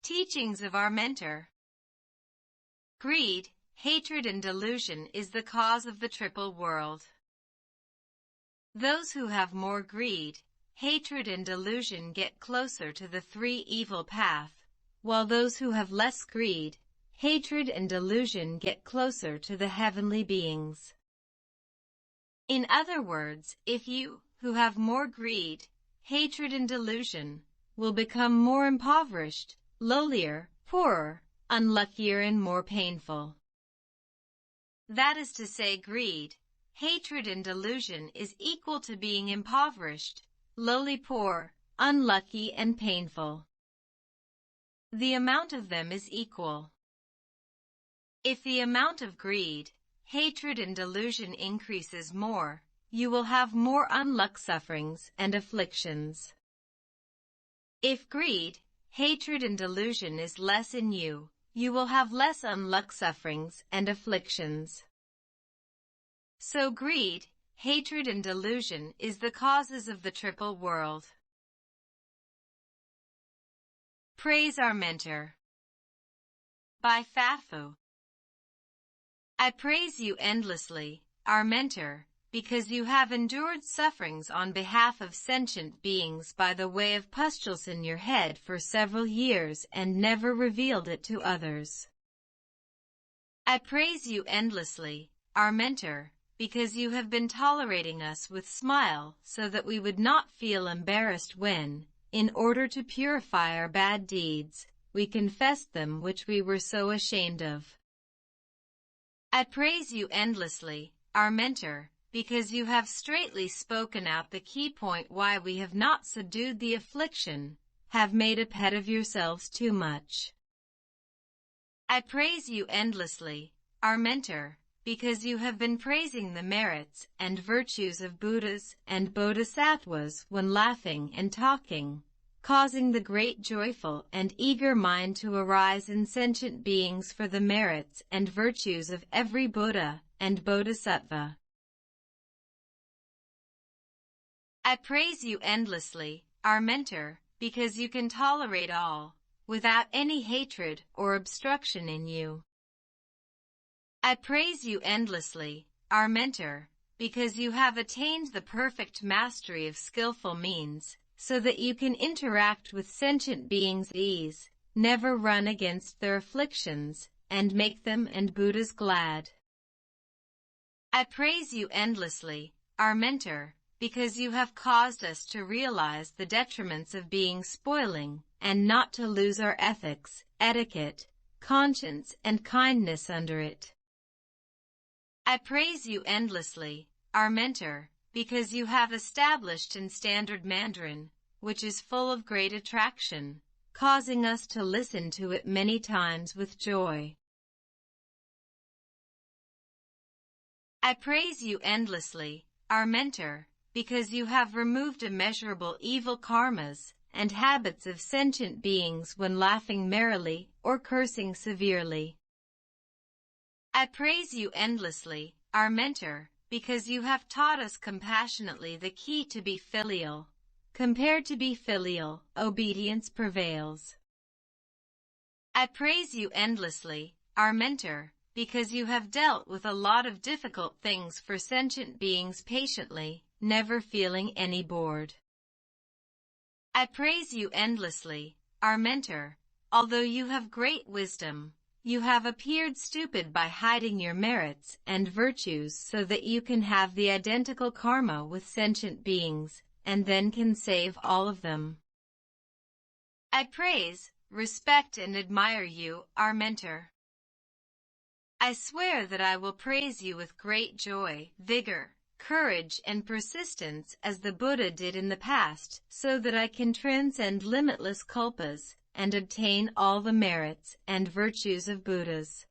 Teachings of our mentor. Greed, hatred and delusion is the cause of the triple world. Those who have more greed, hatred and delusion get closer to the three evil path, while those who have less greed, hatred and delusion get closer to the heavenly beings. In other words, if you, who have more greed, hatred and delusion, will become more impoverished, lowlier, poorer, unluckier and more painful. That is to say, greed, hatred and delusion is equal to being impoverished, lowly, poor, unlucky and painful. The amount of them is equal. If the amount of greed, hatred and delusion increases more, you will have more unluck, sufferings and afflictions. If greed, hatred and delusion is less in you, you will have less unluck, sufferings and afflictions. So greed, hatred and delusion is the causes of the triple world. Praise our mentor. By Fafu. I praise you endlessly, our mentor, because you have endured sufferings on behalf of sentient beings by the way of pustules in your head for several years and never revealed it to others. I praise you endlessly, our mentor, because you have been tolerating us with smile so that we would not feel embarrassed when, in order to purify our bad deeds, we confessed them which we were so ashamed of. I praise you endlessly, our mentor, because you have straightly spoken out the key point why we have not subdued the affliction, have made a pet of yourselves too much. I praise you endlessly, our mentor, because you have been praising the merits and virtues of Buddhas and Bodhisattvas when laughing and talking, causing the great joyful and eager mind to arise in sentient beings for the merits and virtues of every Buddha and Bodhisattva. I praise you endlessly, our mentor, because you can tolerate all, without any hatred or obstruction in you. I praise you endlessly, our mentor, because you have attained the perfect mastery of skillful means, so that you can interact with sentient beings ease, never run against their afflictions, and make them and Buddhas glad. I praise you endlessly, our mentor, because you have caused us to realize the detriments of being spoiling, and not to lose our ethics, etiquette, conscience and kindness under it. I praise you endlessly, our mentor, because you have established in Standard Mandarin, which is full of great attraction, causing us to listen to it many times with joy. I praise you endlessly, our mentor, because you have removed immeasurable evil karmas and habits of sentient beings when laughing merrily or cursing severely. I praise you endlessly, our mentor, because you have taught us compassionately the key to be filial. Compared to be filial, obedience prevails. I praise you endlessly, our mentor, because you have dealt with a lot of difficult things for sentient beings patiently, never feeling any bored. I praise you endlessly, our mentor, although you have great wisdom. You have appeared stupid by hiding your merits and virtues so that you can have the identical karma with sentient beings, and then can save all of them. I praise, respect and admire you, our mentor. I swear that I will praise you with great joy, vigor, courage and persistence as the Buddha did in the past, so that I can transcend limitless kalpas and obtain all the merits and virtues of Buddhas.